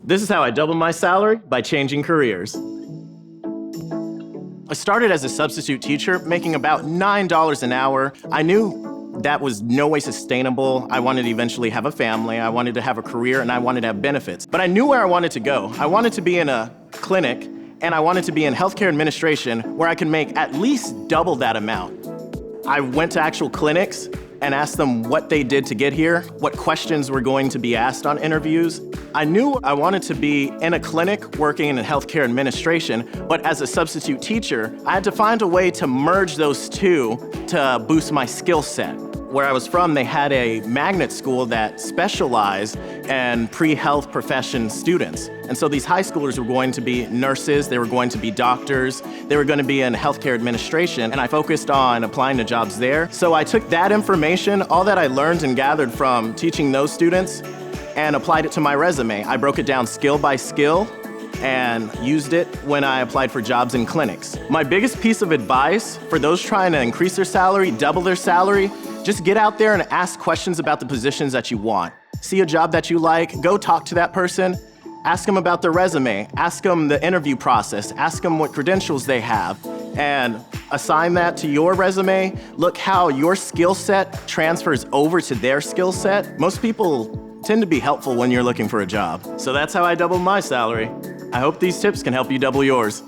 This is how I doubled my salary by changing careers. I started as a substitute teacher, making about $9 an hour. I knew that was no way sustainable. I wanted to eventually have a family, I wanted to have a career, and I wanted to have benefits. But I knew where I wanted to go. I wanted to be in a clinic, and I wanted to be in healthcare administration where I could make at least double that amount. I went to actual clinics and asked them what they did to get here, what questions were going to be asked on interviews. I knew I wanted to be in a clinic working in healthcare administration, but as a substitute teacher, I had to find a way to merge those two to boost my skill set. Where I was from, they had a magnet school that specialized in pre-health profession students. And so these high schoolers were going to be nurses, they were going to be doctors, they were going to be in healthcare administration, and I focused on applying to jobs there. So I took that information, all that I learned and gathered from teaching those students, and applied it to my resume. I broke it down skill by skill and used it when I applied for jobs in clinics. My biggest piece of advice for those trying to increase their salary, double their salary, just get out there and ask questions about the positions that you want. See a job that you like, go talk to that person, ask them about their resume, ask them the interview process, ask them what credentials they have, and assign that to your resume. Look how your skill set transfers over to their skill set. Most people tend to be helpful when you're looking for a job. So that's how I doubled my salary. I hope these tips can help you double yours.